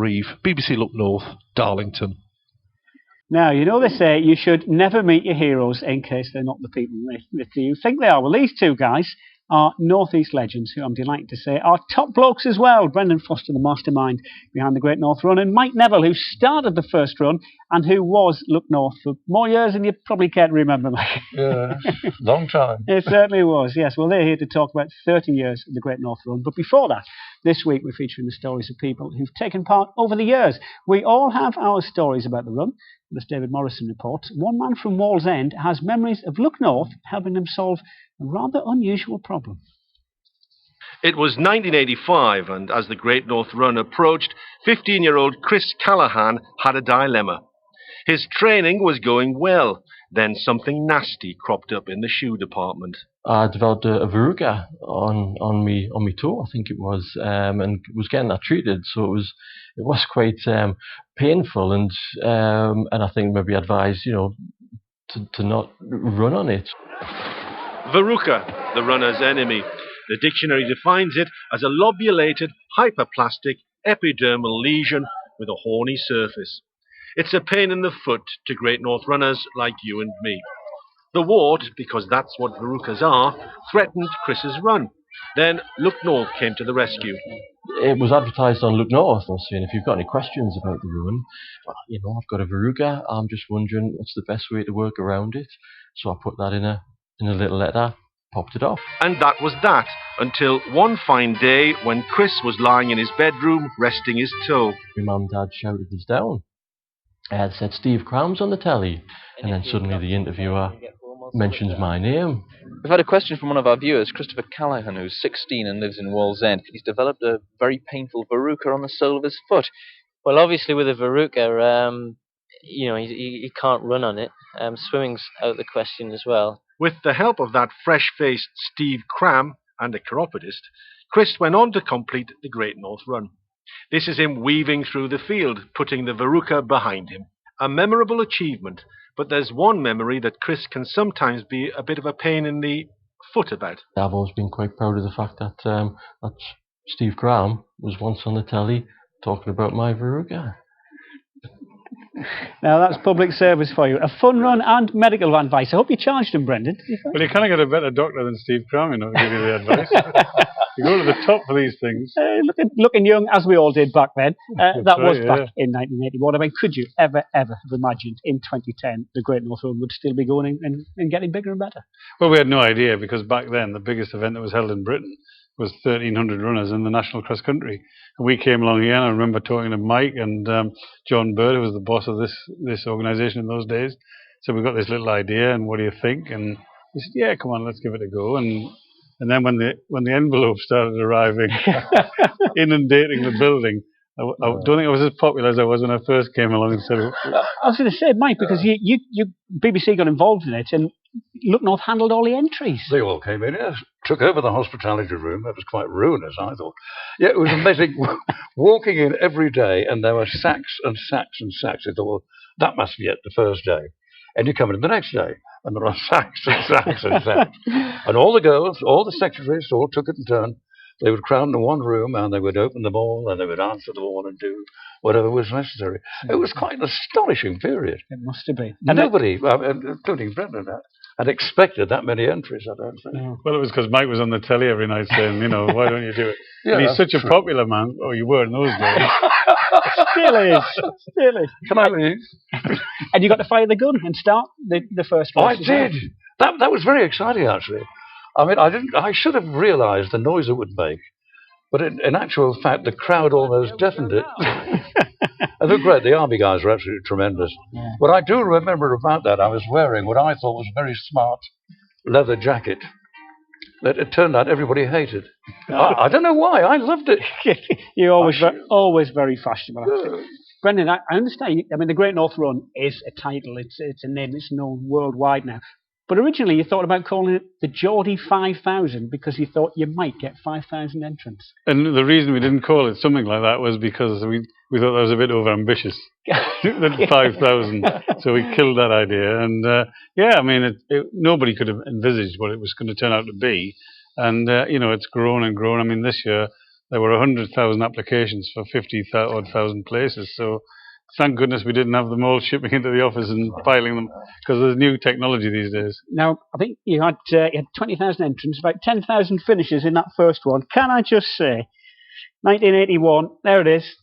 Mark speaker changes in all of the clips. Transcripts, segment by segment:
Speaker 1: Reeve, BBC Look North, Darlington.
Speaker 2: Now, you know they say you should never meet your heroes in case they're not the people that you think they are. Well, these two guys are North East legends, who I'm delighted to say are top blokes as well. Brendan Foster, the mastermind behind the Great North Run, and Mike Neville, who started the first run and who was Look North for more years than you probably care to remember, Mike.
Speaker 3: Yeah, long time.
Speaker 2: It certainly was, yes. Well, they're here to talk about 30 years of the Great North Run. But before that, this week we're featuring the stories of people who've taken part over the years. We all have our stories about the run. As David Morrison reports, one man from Wallsend has memories of Look North helping him solve a rather unusual problem.
Speaker 1: It was 1985, and as the Great North Run approached, 15-year-old Chris Callaghan had a dilemma. His training was going well, then something nasty cropped up in the shoe department.
Speaker 4: I developed a verruca on me toe, I think it was, and was getting that treated. So it was quite painful, and I think maybe advised, to not run on it.
Speaker 1: Verruca, the runner's enemy. The dictionary defines it as a lobulated, hyperplastic, epidermal lesion with a horny surface. It's a pain in the foot to Great North runners like you and me. The wart, because that's what verrucas are, threatened Chris's run. Then Look North came to the rescue.
Speaker 4: It was advertised on Look North, and saying, if you've got any questions about the run, I've got a verruca, I'm just wondering what's the best way to work around it. So I put that in a little letter, popped it off.
Speaker 1: And that was that, until one fine day when Chris was lying in his bedroom, resting his toe.
Speaker 4: My mum and dad shouted us down. Had said Steve Cram's on the telly, and then suddenly the interviewer mentions my name.
Speaker 5: We've had a question from one of our viewers, Christopher Callaghan, who's 16 and lives in Wallsend. He's developed a very painful verruca on the sole of his foot.
Speaker 6: Well, obviously with a verruca, he can't run on it. Swimming's out of the question as well.
Speaker 1: With the help of that fresh-faced Steve Cram and a chiropodist, Chris went on to complete the Great North Run. This is him weaving through the field, putting the verruca behind him. A memorable achievement, but there's one memory that Chris can sometimes be a bit of a pain in the foot about.
Speaker 4: I've always been quite proud of the fact that Steve Cram was once on the telly talking about my verruca.
Speaker 2: Now that's public service for you. A fun run and medical advice. I hope you charged him, Brendan.
Speaker 7: Well, you kind of get a better doctor than Steve Cram, to give you the advice. You go to the top for these things.
Speaker 2: Looking young, as we all did back then. That
Speaker 7: right,
Speaker 2: was back in 1981. I mean, could you ever have imagined in 2010 the Great North Run would still be going and getting bigger and better?
Speaker 7: Well, we had no idea, because back then the biggest event that was held in Britain was 1,300 runners in the national cross country. And we came along here, and I remember talking to Mike and John Bird, who was the boss of this organisation in those days. So we got this little idea, and what do you think? And we said, yeah, come on, let's give it a go. And then when the envelopes started arriving, inundating the building, I don't think I was as popular as I was when I first came along and said it.
Speaker 2: I was going to say, Mike, because you BBC got involved in it, and Look North handled all the entries.
Speaker 3: They all came in, yes. Took over the hospitality room. That was quite ruinous, I thought. Yeah, it was amazing. Walking in every day, and there were sacks and sacks and sacks. I thought, well, that must be it, the first day. And you come in the next day, and there are sacks and sacks and sacks. And all the girls, all the secretaries, all took it in turn. They would crowd into one room, and they would open them all, and they would answer them all and do whatever was necessary. It was quite an astonishing period.
Speaker 2: It must have been.
Speaker 7: Nobody,
Speaker 3: including Brendan, had expected that many entries, I don't think.
Speaker 7: No. Well, it was because Mike was on the telly every night saying, why don't you do it?
Speaker 3: Yeah,
Speaker 7: and he's such a popular man. Oh, you were in those days.
Speaker 2: Still is.
Speaker 3: Can I leave?
Speaker 2: And you got to fire the gun and start the first race.
Speaker 3: I did. That was very exciting, actually. I mean, I should have realised the noise it would make, but in actual fact, the crowd almost deafened it. And they're great. The army guys were absolutely tremendous. Yeah. What I do remember about that, I was wearing what I thought was a very smart leather jacket that it turned out everybody hated. I don't know why. I loved it.
Speaker 2: You're always very fashionable. Brendan, I understand. I mean, the Great North Run is a title. It's a name that's known worldwide now. But originally you thought about calling it the Geordie 5000 because you thought you might get 5,000 entrants.
Speaker 7: And the reason we didn't call it something like that was because we thought that was a bit overambitious. The 5,000. So we killed that idea. And I mean, nobody could have envisaged what it was going to turn out to be. And, it's grown and grown. I mean, this year there were 100,000 applications for 50,000 places. So thank goodness we didn't have them all shipping into the office and filing them, because there's new technology these days.
Speaker 2: Now, I think you had 20,000 entrants, about 10,000 finishers in that first one. Can I just say, 1981, there it is.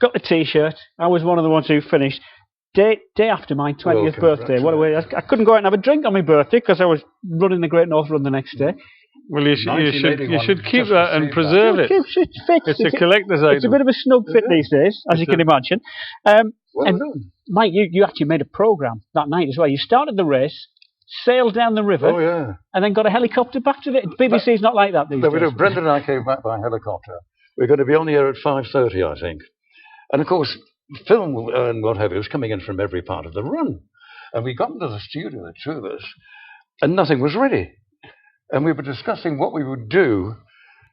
Speaker 2: Got the T-shirt. I was one of the ones who finished. Day after my 20th birthday. What a way! I couldn't go out and have a drink on my birthday because I was running the Great North Run the next day.
Speaker 7: Well, you should keep that and preserve it. It's a collector's item.
Speaker 2: It's a bit of a snug fit these days, as you can imagine. And Mike, you actually made a programme that night as well. You started the race, sailed down the river, and then got a helicopter back to it. BBC's not like that these days.
Speaker 3: Brendan and I came back by helicopter. We're going to be on the air at 5:30, I think. And of course, film and what have you was coming in from every part of the run. And we got into the studio, the two of us, and nothing was ready. And we were discussing what we would do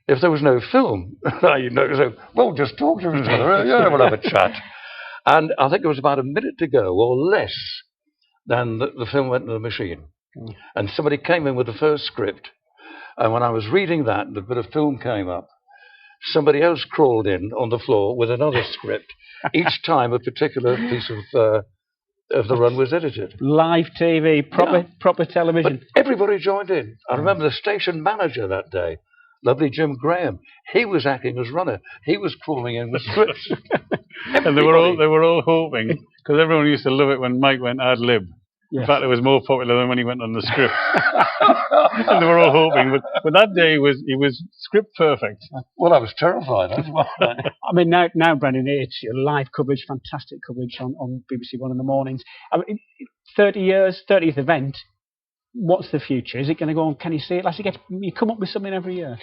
Speaker 3: if there was no film. So, well, just talk to each other. Yeah, we'll have a chat. And I think it was about a minute to go, or less, than the film went into the machine. And somebody came in with the first script. And when I was reading that, the bit of film came up. Somebody else crawled in on the floor with another script. Each time a particular piece of the run was edited.
Speaker 2: Live TV, proper television.
Speaker 3: But everybody joined in. I remember the station manager that day, lovely Jim Graham. He was acting as runner. He was crawling in with scripts.
Speaker 7: And they were all hoping, because everyone used to love it when Mike went ad lib. In fact, it was more popular than when he went on the script. And they were all hoping, but that day he was script perfect.
Speaker 3: Well, I was terrified. That's why.
Speaker 2: I mean, now, Brendan, it's your live coverage, fantastic coverage on BBC One in the mornings. I mean, 30 years, 30th event. What's the future? Is it going to go on? Can you see it? You come up with something every year.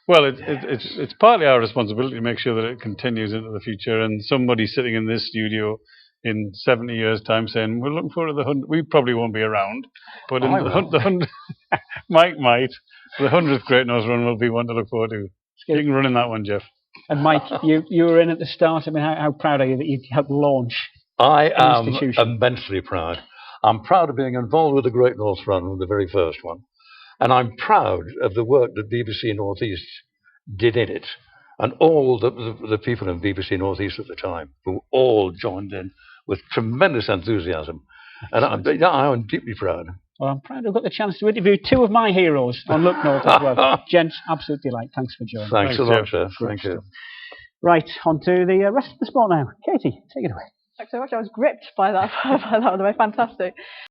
Speaker 7: Well, it's partly our responsibility to make sure that it continues into the future. And somebody sitting in this studio in 70 years' time saying, we're looking forward to the 100. We probably won't be around, but in the 100, Mike might. The 100th Great North Run will be one to look forward to. You can run in that one, Jeff.
Speaker 2: And Mike, you were in at the start. I mean, how proud are you that you helped launch
Speaker 3: I am immensely proud. I'm proud of being involved with the Great North Run, the very first one. And I'm proud of the work that BBC North East did in it. And all the people in BBC North East at the time, who all joined in with tremendous enthusiasm. And I'm deeply proud.
Speaker 2: Well, I'm proud I've got the chance to interview two of my heroes on Look North as well. Gents, absolute delight. Thanks for joining.
Speaker 3: Thanks a lot, Jeff. Thank you.
Speaker 2: Right, on to the rest of the sport now. Katie, take it away.
Speaker 8: Thanks so much. I was gripped by that, by the way. Fantastic.